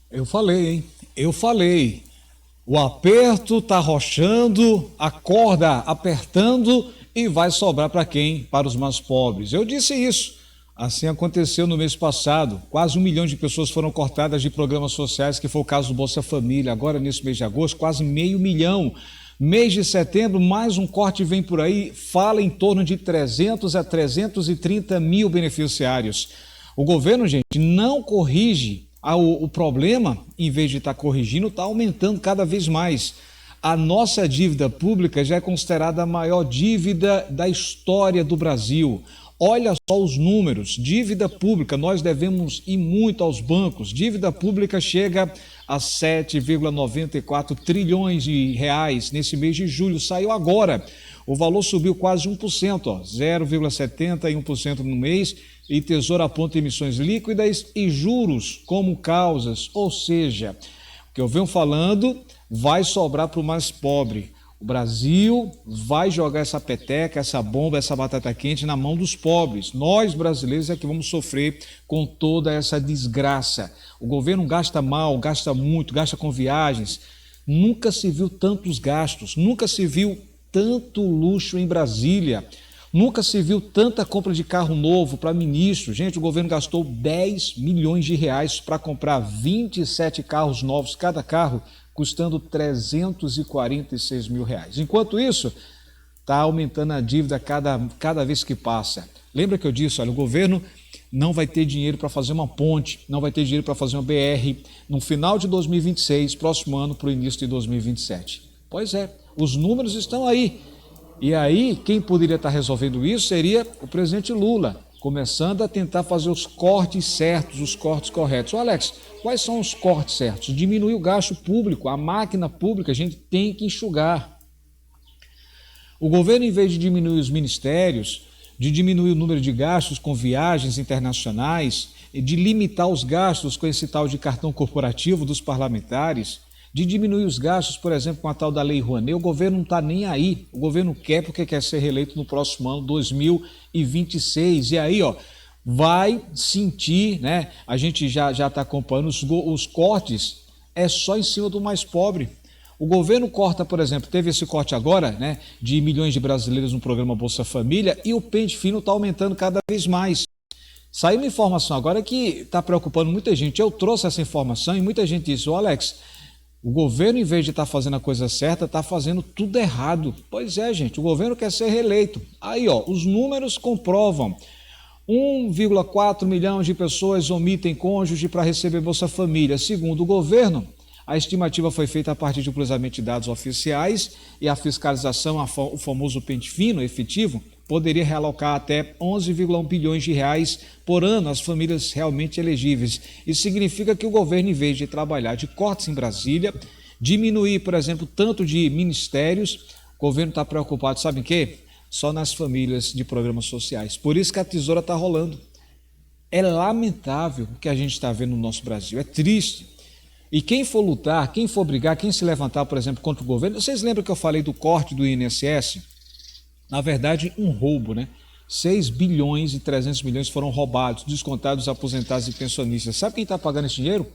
Eu falei, hein? Eu falei. O aperto está rochando, a corda apertando e vai sobrar para quem? Para os mais pobres. Eu disse isso. Assim aconteceu no mês passado. Quase 1 milhão de pessoas foram cortadas de programas sociais, que foi o caso do Bolsa Família. Agora, nesse mês de agosto, quase meio milhão. Mês de setembro, mais um corte vem por aí. Fala em torno de 300 a 330 mil beneficiários. O governo, gente, não corrige o problema, em vez de estar corrigindo, está aumentando cada vez mais. A nossa dívida pública já é considerada a maior dívida da história do Brasil. Olha só os números, dívida pública, nós devemos ir muito aos bancos. Dívida pública chega a 7,94 trilhões de reais nesse mês de julho, saiu agora. O valor subiu quase 1%, 0,71% no mês, e Tesouro aponta emissões líquidas e juros como causas, ou seja, o que eu venho falando vai sobrar para o mais pobre. O Brasil vai jogar essa peteca, essa bomba, essa batata quente na mão dos pobres. Nós, brasileiros, é que vamos sofrer com toda essa desgraça. O governo gasta mal, gasta muito, gasta com viagens. Nunca se viu tantos gastos, nunca se viu tanto luxo em Brasília. Nunca se viu tanta compra de carro novo para ministro. Gente, o governo gastou 10 milhões de reais para comprar 27 carros novos, cada carro custando 346 mil reais. Enquanto isso, está aumentando a dívida cada vez que passa. Lembra que eu disse, olha, o governo não vai ter dinheiro para fazer uma ponte, não vai ter dinheiro para fazer uma BR no final de 2026, próximo ano para o início de 2027. Pois é, os números estão aí. E aí, quem poderia estar resolvendo isso seria o presidente Lula, começando a tentar fazer os cortes certos, os cortes corretos. Ô Alex, quais são os cortes certos? Diminuir o gasto público, a máquina pública a gente tem que enxugar. O governo, em vez de diminuir os ministérios, de diminuir o número de gastos com viagens internacionais, de limitar os gastos com esse tal de cartão corporativo dos parlamentares, de diminuir os gastos, por exemplo, com a tal da Lei Rouanet, o governo não está nem aí. O governo quer porque quer ser reeleito no próximo ano, 2026. E aí, ó, vai sentir, né? A gente já está acompanhando os cortes, é só em cima do mais pobre. O governo corta, por exemplo, teve esse corte agora, né, de milhões de brasileiros no programa Bolsa Família, e o pente fino está aumentando cada vez mais. Saiu uma informação agora que está preocupando muita gente. Eu trouxe essa informação e muita gente disse, ô Alex, o governo, em vez de estar fazendo a coisa certa, está fazendo tudo errado. Pois é, gente, o governo quer ser reeleito. Aí, ó, os números comprovam. 1,4 milhão de pessoas omitem cônjuge para receber Bolsa Família. Segundo o governo, a estimativa foi feita a partir de cruzamento de dados oficiais e a fiscalização, o famoso pente fino efetivo, poderia realocar até 11,1 bilhões de reais por ano às famílias realmente elegíveis. Isso significa que o governo, em vez de trabalhar de cortes em Brasília, diminuir, por exemplo, tanto de ministérios, o governo está preocupado, sabe em quê? Só nas famílias de programas sociais. Por isso que a tesoura está rolando. É lamentável o que a gente está vendo no nosso Brasil, é triste. E quem for lutar, quem for brigar, quem se levantar, por exemplo, contra o governo, vocês lembram que eu falei do corte do INSS? Na verdade, um roubo, né? 6 bilhões e 300 milhões foram roubados, descontados dos aposentados e pensionistas. Sabe quem está pagando esse dinheiro?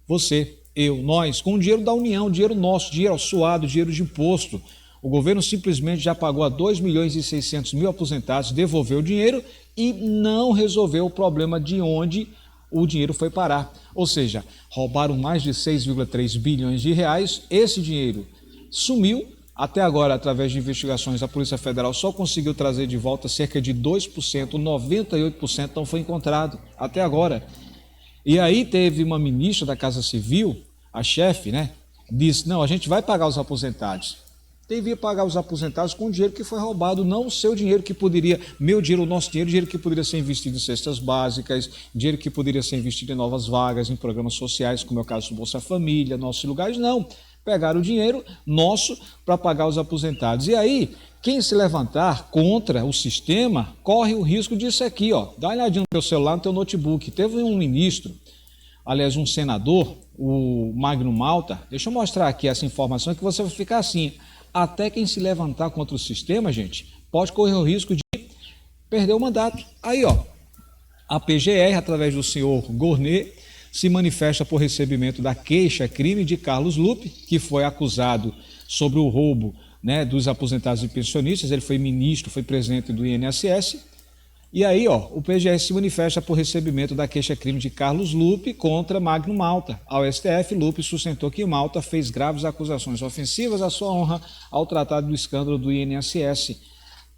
Você, eu, nós, com o dinheiro da União, dinheiro nosso, dinheiro suado, dinheiro de imposto. O governo simplesmente já pagou a 2 milhões e 600 mil aposentados, devolveu o dinheiro e não resolveu o problema de onde o dinheiro foi parar. Ou seja, roubaram mais de 6,3 bilhões de reais, esse dinheiro sumiu. Até agora, através de investigações, a Polícia Federal só conseguiu trazer de volta cerca de 2%, 98% não foi encontrado, até agora. E aí teve uma ministra da Casa Civil, a chefe, né, disse, não, a gente vai pagar os aposentados. Devia pagar os aposentados com o dinheiro que foi roubado, não o seu dinheiro que poderia, meu dinheiro, o nosso dinheiro que poderia ser investido em cestas básicas, dinheiro que poderia ser investido em novas vagas, em programas sociais, como é o caso do Bolsa Família, nossos lugares, não. Pegaram o dinheiro nosso para pagar os aposentados. E aí, quem se levantar contra o sistema, corre o risco disso aqui, ó. Dá uma olhadinha no teu celular, no teu notebook. Teve um ministro, aliás, um senador, o Magno Malta. Deixa eu mostrar aqui essa informação que você vai ficar assim. Até quem se levantar contra o sistema, gente, pode correr o risco de perder o mandato. Aí, ó, a PGR, através do senhor Gornet, se manifesta por recebimento da queixa-crime de Carlos Lupe, que foi acusado sobre o roubo, né, dos aposentados e pensionistas. Ele foi ministro, foi presidente do INSS. E aí, o PGR se manifesta por recebimento da queixa-crime de Carlos Lupe contra Magno Malta. Ao STF, Lupe sustentou que Malta fez graves acusações ofensivas à sua honra ao tratar do escândalo do INSS.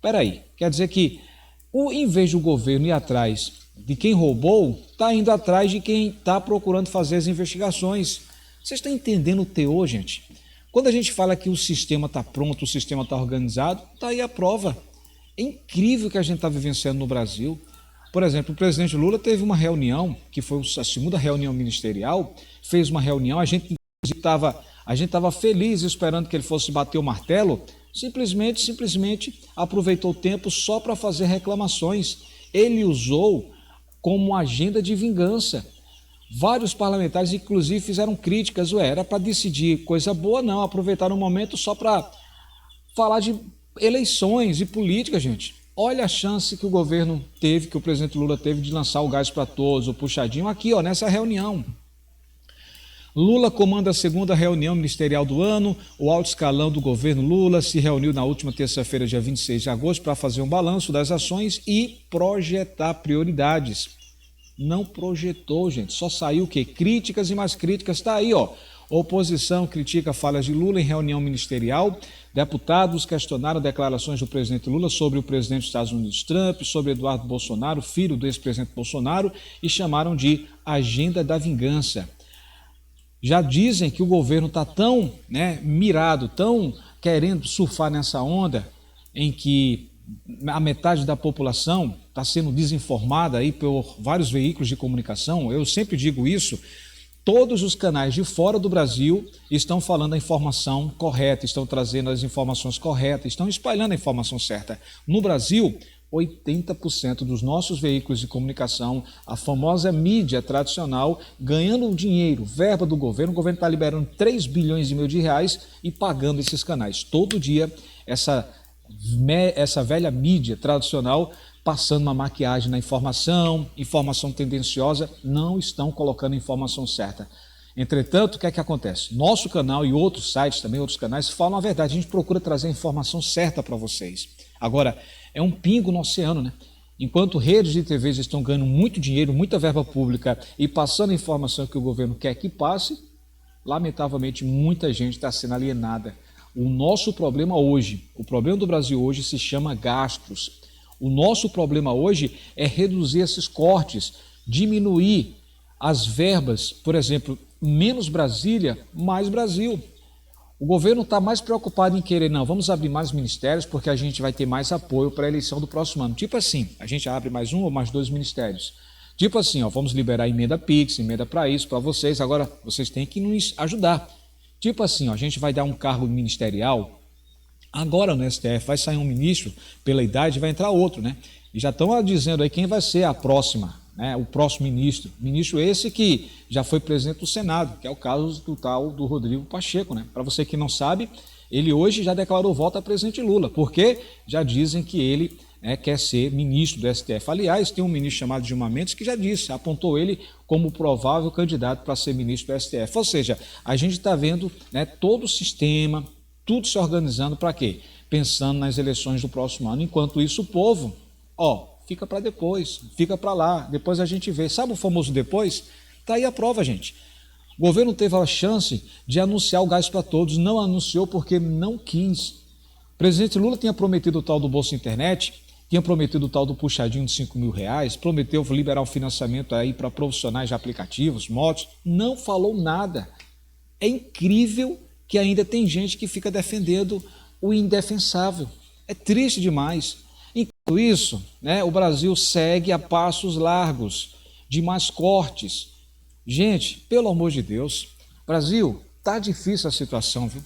Peraí, quer dizer que, em vez do governo ir atrás de quem roubou, está indo atrás de quem está procurando fazer as investigações. Vocês estão entendendo o teor, gente? Quando a gente fala que o sistema está pronto, o sistema está organizado, está aí a prova. É incrível o que a gente está vivenciando no Brasil. Por exemplo, o presidente Lula teve uma reunião, que foi a segunda reunião ministerial, fez uma reunião, a gente estava feliz esperando que ele fosse bater o martelo, simplesmente aproveitou o tempo só para fazer reclamações. Ele usou como agenda de vingança. Vários parlamentares, inclusive, fizeram críticas. Era para decidir coisa boa, não. Aproveitaram o momento só para falar de eleições e política, gente. Olha a chance que o governo teve, que o presidente Lula teve de lançar o gás para todos, o puxadinho, aqui, nessa reunião. Lula comanda a segunda reunião ministerial do ano. O alto escalão do governo Lula se reuniu na última terça-feira, dia 26 de agosto, para fazer um balanço das ações e projetar prioridades. Não projetou, gente. Só saiu o quê? Críticas e mais críticas. Está aí, Oposição critica falas de Lula em reunião ministerial. Deputados questionaram declarações do presidente Lula sobre o presidente dos Estados Unidos, Trump, sobre Eduardo Bolsonaro, filho do ex-presidente Bolsonaro, e chamaram de agenda da vingança. Já dizem que o governo está tão mirado, tão querendo surfar nessa onda em que a metade da população está sendo desinformada aí por vários veículos de comunicação. Eu sempre digo isso. Todos os canais de fora do Brasil estão falando a informação correta, estão trazendo as informações corretas, estão espalhando a informação certa. No Brasil, 80% dos nossos veículos de comunicação, a famosa mídia tradicional, ganhando dinheiro, verba do governo. O governo está liberando 3 bilhões e meio de reais e pagando esses canais. Todo dia, essa velha mídia tradicional passando uma maquiagem na informação tendenciosa, não estão colocando a informação certa. Entretanto, o que é que acontece? Nosso canal e outros sites também, outros canais, falam a verdade. A gente procura trazer a informação certa para vocês. Agora, é um pingo no oceano, né? Enquanto redes de TVs estão ganhando muito dinheiro, muita verba pública e passando a informação que o governo quer que passe, lamentavelmente muita gente está sendo alienada. O nosso problema hoje, o problema do Brasil hoje se chama gastos. O nosso problema hoje é reduzir esses cortes, diminuir as verbas, por exemplo, menos Brasília, mais Brasil. O governo está mais preocupado em querer, não, vamos abrir mais ministérios porque a gente vai ter mais apoio para a eleição do próximo ano. Tipo assim, a gente abre mais um ou mais 2 ministérios. Tipo assim, vamos liberar emenda Pix, emenda para isso, para vocês, agora vocês têm que nos ajudar. Tipo assim, a gente vai dar um cargo ministerial. Agora no STF vai sair um ministro, pela idade vai entrar outro, né? E já estão dizendo aí quem vai ser a próxima, né? O próximo ministro. Ministro esse que já foi presidente do Senado, que é o caso do tal do Rodrigo Pacheco, né? Para você que não sabe, ele hoje já declarou voto a presidente Lula, porque já dizem que ele quer ser ministro do STF. Aliás, tem um ministro chamado Gilmar Mendes que já disse, apontou ele como provável candidato para ser ministro do STF. Ou seja, a gente está vendo todo o sistema, tudo se organizando para quê? Pensando nas eleições do próximo ano. Enquanto isso, o povo, fica para depois, fica para lá, depois a gente vê. Sabe o famoso depois? Está aí a prova, gente. O governo teve a chance de anunciar o gás para todos, não anunciou porque não quis. O presidente Lula tinha prometido o tal do Bolsa Internet, tinha prometido o tal do puxadinho de 5 mil reais, prometeu liberar o financiamento aí para profissionais de aplicativos, motos, não falou nada. É incrível que ainda tem gente que fica defendendo o indefensável. É triste demais. Enquanto isso, o Brasil segue a passos largos, de mais cortes. Gente, pelo amor de Deus, Brasil, tá difícil a situação, viu?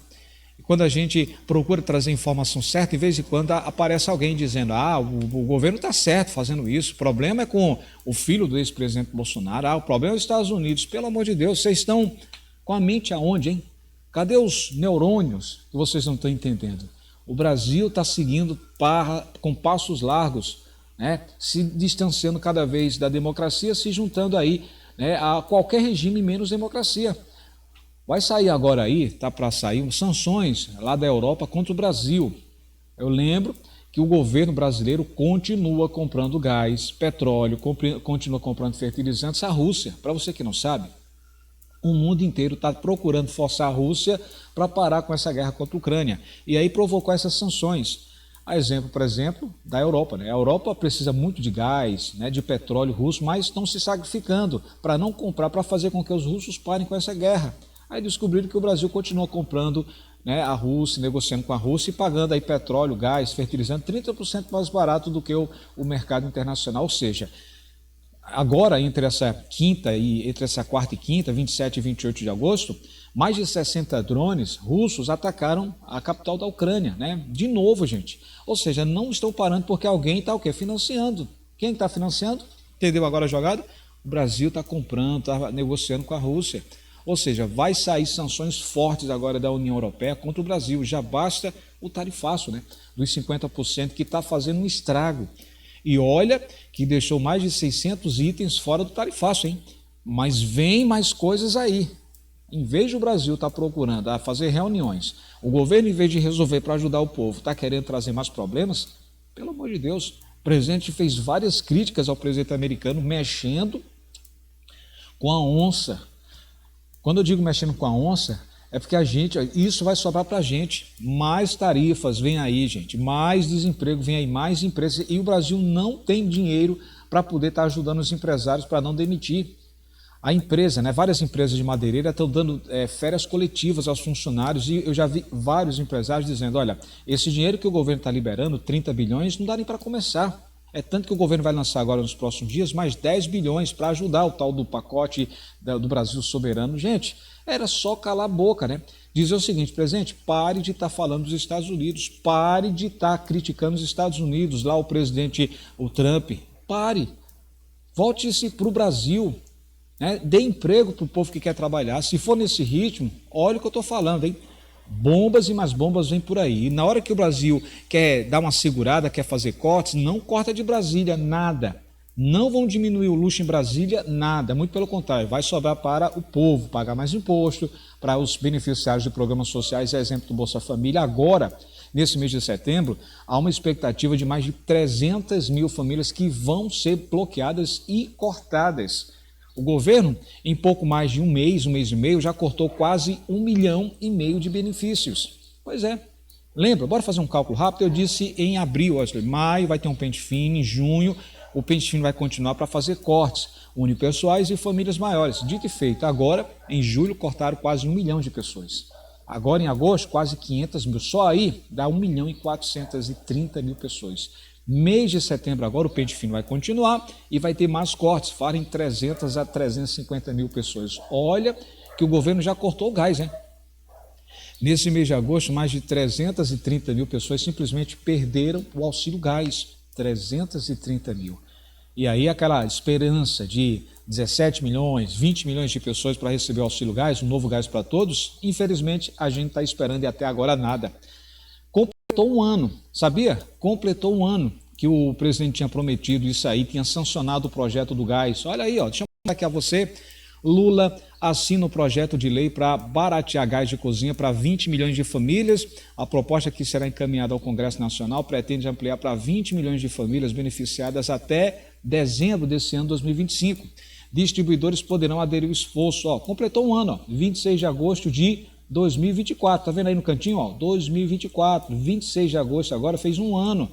E quando a gente procura trazer informação certa, de vez em quando aparece alguém dizendo, o governo está certo fazendo isso, o problema é com o filho do ex-presidente Bolsonaro, o problema é os Estados Unidos. Pelo amor de Deus, vocês estão com a mente aonde, hein? Cadê os neurônios que vocês não estão entendendo? O Brasil está seguindo com passos largos, se distanciando cada vez da democracia, se juntando aí né, a qualquer regime menos democracia. Vai sair agora aí, tá para sair, sanções lá da Europa contra o Brasil. Eu lembro que o governo brasileiro continua comprando gás, petróleo, continua comprando fertilizantes à Rússia. Para você que não sabe, o mundo inteiro está procurando forçar a Rússia para parar com essa guerra contra a Ucrânia. E aí provocou essas sanções. A exemplo, por exemplo, da Europa, né? A Europa precisa muito de gás, né, de petróleo russo, mas estão se sacrificando para não comprar, para fazer com que os russos parem com essa guerra. Aí descobriram que o Brasil continua comprando, né, a Rússia, negociando com a Rússia e pagando aí petróleo, gás, fertilizante 30% mais barato do que o mercado internacional. Ou seja, agora entre essa quarta e quinta, 27 e 28 de agosto, mais de 60 drones russos atacaram a capital da Ucrânia, né? De novo, gente. Ou seja, não estão parando porque alguém está o quê? Financiando. Quem está financiando? Entendeu agora a jogada? O Brasil está comprando, está negociando com a Rússia. Ou seja, vai sair sanções fortes agora da União Europeia contra o Brasil. Já basta o tarifaço, né, dos 50% que está fazendo um estrago. E olha que deixou mais de 600 itens fora do tarifaço, hein? Mas vem mais coisas aí. Em vez de o Brasil estar procurando a fazer reuniões, o governo, em vez de resolver para ajudar o povo, está querendo trazer mais problemas, pelo amor de Deus. O presidente fez várias críticas ao presidente americano mexendo com a onça. Quando eu digo mexendo com a onça, é porque isso vai sobrar para a gente. Mais tarifas vem aí, gente, mais desemprego vem aí, mais empresas. E o Brasil não tem dinheiro para poder estar ajudando os empresários para não demitir. A empresa, né, várias empresas de madeireira estão dando férias coletivas aos funcionários e eu já vi vários empresários dizendo, olha, esse dinheiro que o governo está liberando, 30 bilhões, não dá nem para começar. É tanto que o governo vai lançar agora nos próximos dias mais 10 bilhões para ajudar o tal do pacote do Brasil soberano. Gente, era só calar a boca, né? Dizer o seguinte, presidente, pare de estar falando dos Estados Unidos, pare de estar criticando os Estados Unidos, lá o presidente, o Trump, pare, volte-se para o Brasil, né? Dê emprego para o povo que quer trabalhar. Se for nesse ritmo, olha o que eu estou falando, hein? Bombas e mais bombas vêm por aí. E na hora que o Brasil quer dar uma segurada, quer fazer cortes, não corta de Brasília, nada. Não vão diminuir o luxo em Brasília, nada. Muito pelo contrário, vai sobrar para o povo, pagar mais imposto, para os beneficiários de programas sociais, exemplo do Bolsa Família. Agora, nesse mês de setembro, há uma expectativa de mais de 300 mil famílias que vão ser bloqueadas e cortadas. O governo, em pouco mais de um mês e meio, já cortou quase 1,5 milhão de benefícios. Pois é. Lembra? Bora fazer um cálculo rápido? Eu disse em abril, maio vai ter um pente fino, em junho o pente fino vai continuar para fazer cortes unipessoais e famílias maiores. Dito e feito, agora, em julho, cortaram quase 1 milhão de pessoas. Agora, em agosto, quase 500 mil. Só aí dá 1.430.000 pessoas. Mês de setembro agora o pente fino vai continuar e vai ter mais cortes, farem 300 a 350 mil pessoas. Olha que o governo já cortou o gás, hein? Nesse mês de agosto, mais de 330 mil pessoas simplesmente perderam o auxílio gás, 330 mil. E aí aquela esperança de 17 milhões, 20 milhões de pessoas para receber o auxílio gás, um novo gás para todos, infelizmente a gente está esperando e até agora nada. Completou um ano, sabia? Completou um ano que o presidente tinha prometido isso aí, tinha sancionado o projeto do gás. Olha aí, ó, deixa eu mostrar aqui a você. Lula assina o projeto de lei para baratear gás de cozinha para 20 milhões de famílias. A proposta que será encaminhada ao Congresso Nacional pretende ampliar para 20 milhões de famílias beneficiadas até dezembro desse ano 2025. Distribuidores poderão aderir ao esforço. Ó, completou um ano, ó, 26 de agosto de 2024, tá vendo aí no cantinho, ó, 2024, 26 de agosto, agora fez um ano.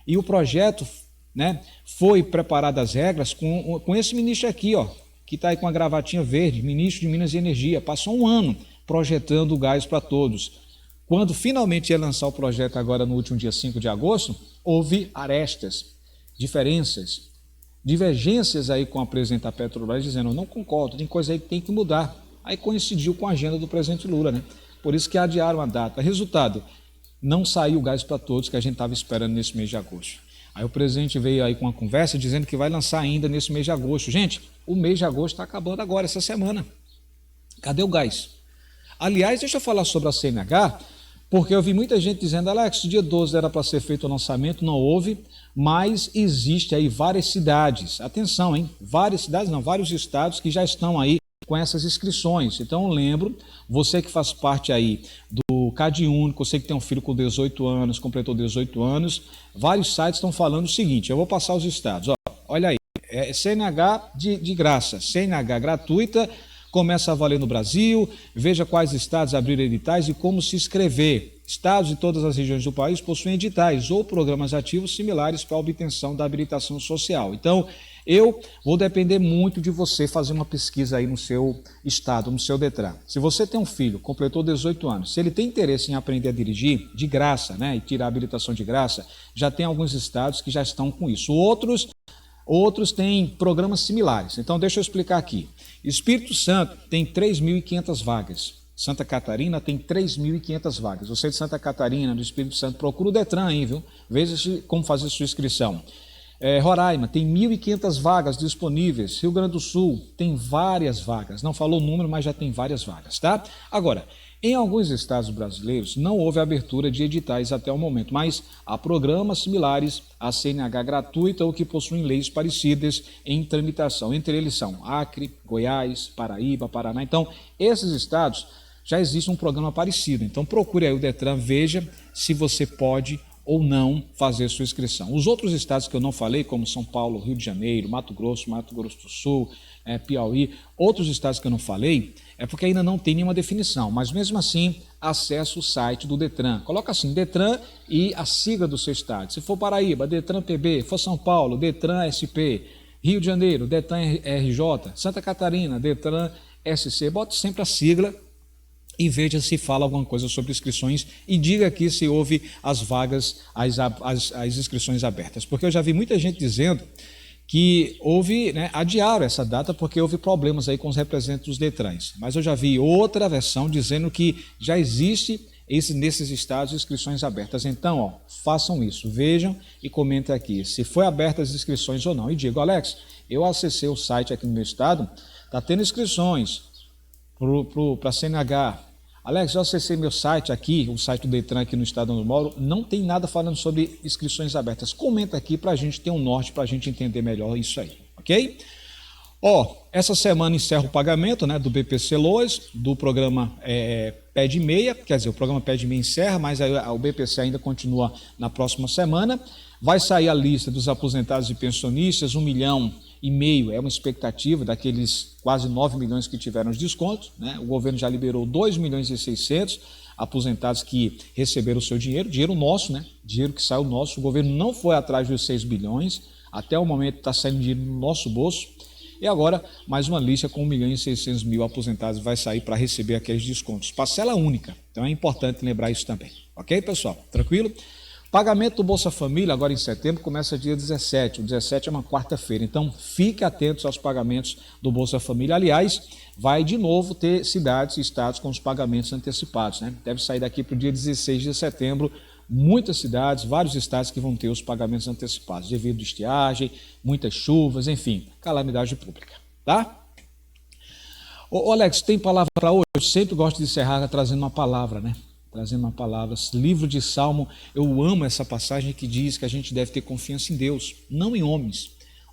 E o projeto, né, foi preparado as regras com esse ministro aqui, ó, que está aí com a gravatinha verde, ministro de Minas e Energia. Passou um ano projetando o gás para todos. Quando finalmente ia lançar o projeto agora no último dia 5 de agosto, houve arestas, diferenças, divergências aí com a presidente da Petrobras, dizendo, eu não concordo, tem coisa aí que tem que mudar. Aí coincidiu com a agenda do presidente Lula, né? Por isso que adiaram a data. Resultado, não saiu o gás para todos que a gente estava esperando nesse mês de agosto. Aí o presidente veio aí com uma conversa dizendo que vai lançar ainda nesse mês de agosto. Gente, o mês de agosto está acabando agora, essa semana. Cadê o gás? Aliás, deixa eu falar sobre a CNH, porque eu vi muita gente dizendo, Alex, dia 12 era para ser feito o lançamento, não houve. mas existe aí várias cidades, atenção, hein? Várias cidades, não, vários estados que já estão aí com essas inscrições. Então, lembro, você que faz parte aí do CadÚnico, você que tem um filho com 18 anos, completou 18 anos, vários sites estão falando o seguinte, eu vou passar os estados, ó, olha aí, CNH de graça, CNH gratuita, começa a valer no Brasil, veja quais estados abriram editais e como se inscrever. Estados de todas as regiões do país possuem editais ou programas ativos similares para a obtenção da habilitação social. Então, eu vou depender muito de você fazer uma pesquisa aí no seu estado, no seu DETRAN. Se você tem um filho, completou 18 anos, se ele tem interesse em aprender a dirigir de graça, né, e tirar a habilitação de graça, já tem alguns estados que já estão com isso. Outros têm programas similares. Então, deixa eu explicar aqui. Espírito Santo tem 3.500 vagas. Santa Catarina tem 3.500 vagas. Você de Santa Catarina, do Espírito Santo, procura o DETRAN aí, viu? Veja como fazer sua inscrição. Roraima tem 1.500 vagas disponíveis. Rio Grande do Sul tem várias vagas. Não falou o número, mas já tem várias vagas, tá? Agora, em alguns estados brasileiros não houve abertura de editais até o momento, mas há programas similares à CNH gratuita ou que possuem leis parecidas em tramitação. Entre eles são Acre, Goiás, Paraíba, Paraná. Então, esses estados já existe um programa parecido. Então, procure aí o DETRAN, veja se você pode ou não fazer sua inscrição. Os outros estados que eu não falei, como São Paulo, Rio de Janeiro, Mato Grosso do Sul, Piauí, outros estados que eu não falei, é porque ainda não tem nenhuma definição, mas mesmo assim, acesse o site do DETRAN. Coloca assim, DETRAN e a sigla do seu estado. Se for Paraíba, DETRAN PB, for São Paulo, DETRAN SP, Rio de Janeiro, DETRAN RJ, Santa Catarina, DETRAN SC, bote sempre a sigla e veja se fala alguma coisa sobre inscrições e diga aqui se houve as vagas, as inscrições abertas. Porque eu já vi muita gente dizendo que houve, adiaram essa data porque houve problemas aí com os representantes dos DETRANs. Mas eu já vi outra versão dizendo que já existe nesses estados inscrições abertas. Então, ó, façam isso, vejam e comentem aqui se foi abertas as inscrições ou não. E digo, Alex, eu acessei o site aqui no meu estado, está tendo inscrições para a CNH. Alex, eu acessei meu site aqui, o site do DETRAN aqui no estado onde eu moro, não tem nada falando sobre inscrições abertas. Comenta aqui para a gente ter um norte, para a gente entender melhor isso aí, ok? Essa semana encerra o pagamento do BPC Loas, do programa PED Meia, quer dizer, o programa PED Meia encerra, mas o BPC ainda continua na próxima semana. Vai sair a lista dos aposentados e pensionistas, 1,5 milhão é uma expectativa daqueles quase 9 milhões que tiveram os descontos, O governo já liberou 2.600.000 aposentados que receberam o seu dinheiro nosso, dinheiro que saiu nosso. O governo não foi atrás dos 6 bilhões, até o momento está saindo dinheiro no nosso bolso. E agora, mais uma lista com 1.600.000 aposentados vai sair para receber aqueles descontos. Parcela única, então é importante lembrar isso também. Ok, pessoal? Tranquilo? Pagamento do Bolsa Família, agora em setembro, começa dia 17. O 17 é uma quarta-feira, então fique atentos aos pagamentos do Bolsa Família. Aliás, vai de novo ter cidades e estados com os pagamentos antecipados, Deve sair daqui para o dia 16 de setembro, muitas cidades, vários estados que vão ter os pagamentos antecipados, devido à estiagem, muitas chuvas, enfim, calamidade pública, tá? Ô Alex, tem palavra para hoje? Eu sempre gosto de encerrar trazendo uma palavra, Trazendo uma palavra. Livro de Salmo, eu amo essa passagem que diz que a gente deve ter confiança em Deus, não em homens.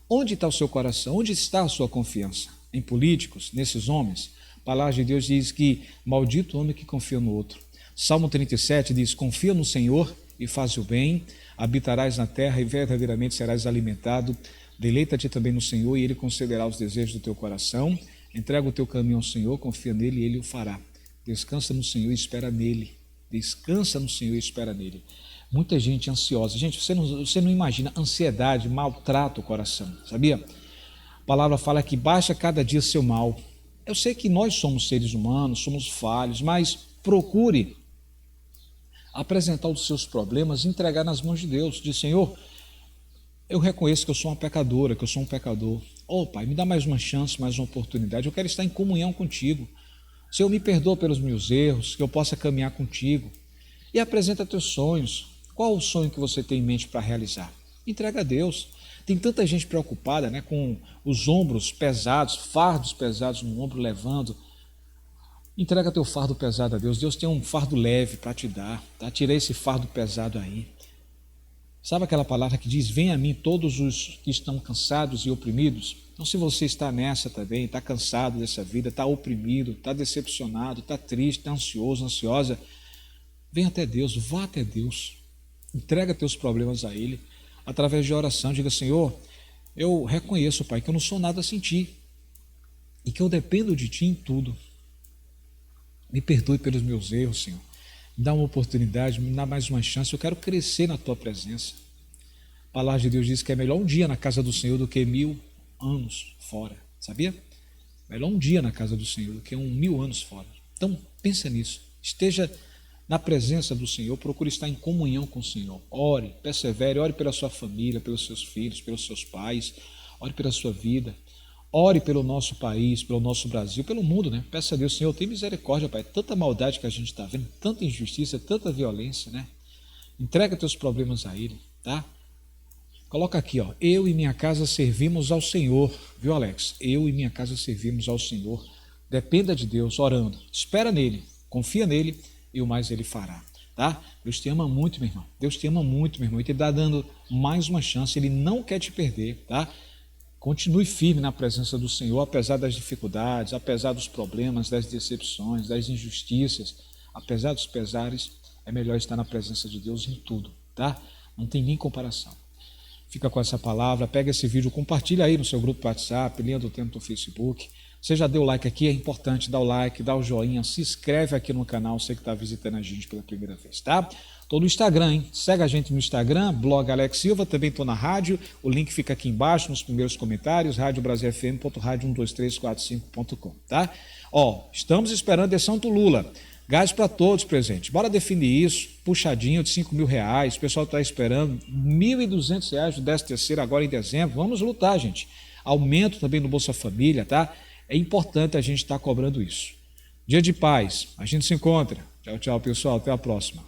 Onde está o seu coração? Onde está a sua confiança? Em políticos? Nesses homens? A palavra de Deus diz que maldito o homem que confia no outro. Salmo 37 diz, confia no Senhor e faz o bem, habitarás na terra e verdadeiramente serás alimentado. Deleita-te também no Senhor e Ele concederá os desejos do teu coração. Entrega o teu caminho ao Senhor, confia nele e Ele o fará. Descansa no Senhor e espera nele. Descansa no Senhor e espera nele. Muita gente ansiosa. Gente, você não imagina, ansiedade maltrata o coração, sabia? A palavra fala que baixa cada dia seu mal. Eu sei que nós somos seres humanos, somos falhos, mas procure apresentar os seus problemas e entregar nas mãos de Deus. Diz, Senhor, eu reconheço que eu sou uma pecadora, que eu sou um pecador. Pai, me dá mais uma chance, mais uma oportunidade. Eu quero estar em comunhão contigo. Senhor, me perdoa pelos meus erros, que eu possa caminhar contigo. E apresenta teus sonhos. Qual o sonho que você tem em mente para realizar? Entrega a Deus. Tem tanta gente preocupada com os ombros pesados, fardos pesados no ombro levando. Entrega teu fardo pesado a Deus. Deus tem um fardo leve para te dar. Tira esse fardo pesado aí. Sabe aquela palavra que diz, vem a mim todos os que estão cansados e oprimidos? Então, se você está nessa também, está cansado dessa vida, está oprimido, está decepcionado, está triste, está ansioso, ansiosa, vem até Deus, vá até Deus, entrega teus problemas a Ele, através de oração, diga, Senhor, eu reconheço, Pai, que eu não sou nada sem Ti, e que eu dependo de Ti em tudo. Me perdoe pelos meus erros, Senhor, me dá uma oportunidade, me dá mais uma chance, eu quero crescer na Tua presença. A palavra de Deus diz que é melhor um dia na casa do Senhor do que 1000 anos fora, sabia? Melhor um dia na casa do Senhor do que 1000 anos fora. Então, pensa nisso, esteja na presença do Senhor, procure estar em comunhão com o Senhor, ore, persevere, ore pela sua família, pelos seus filhos, pelos seus pais, ore pela sua vida, ore pelo nosso país, pelo nosso Brasil, pelo mundo, né? Peça a Deus, Senhor, tem misericórdia, Pai, tanta maldade que a gente está vendo, tanta injustiça, tanta violência, né? Entrega teus problemas a Ele, tá? Coloca aqui, ó, eu e minha casa servimos ao Senhor, viu, Alex? Eu e minha casa servimos ao Senhor. Dependa de Deus, orando. Espera nele, confia nele e o mais ele fará, tá? Deus te ama muito, meu irmão. Deus te ama muito, meu irmão. E te dá dando mais uma chance. Ele não quer te perder, tá? Continue firme na presença do Senhor, apesar das dificuldades, apesar dos problemas, das decepções, das injustiças, apesar dos pesares, é melhor estar na presença de Deus em tudo, tá? Não tem nem comparação. Fica com essa palavra, pega esse vídeo, compartilha aí no seu grupo do WhatsApp, linha do tempo do Facebook. Você já deu like aqui, é importante dar o like, dar o joinha, se inscreve aqui no canal, você que está visitando a gente pela primeira vez, tá? Estou no Instagram, hein? Segue a gente no Instagram, blog Alex Silva, também estou na rádio, o link fica aqui embaixo nos primeiros comentários, radiobrasilfm.radio12345.com, tá? Ó, estamos esperando a eleição do Lula. Gás para todos, presente. Bora definir isso, puxadinho de R$5.000. O pessoal está esperando R$1.200 do 13º agora em dezembro. Vamos lutar, gente. Aumento também no Bolsa Família, tá? É importante a gente estar cobrando isso. Dia de paz. A gente se encontra. Tchau, tchau, pessoal. Até a próxima.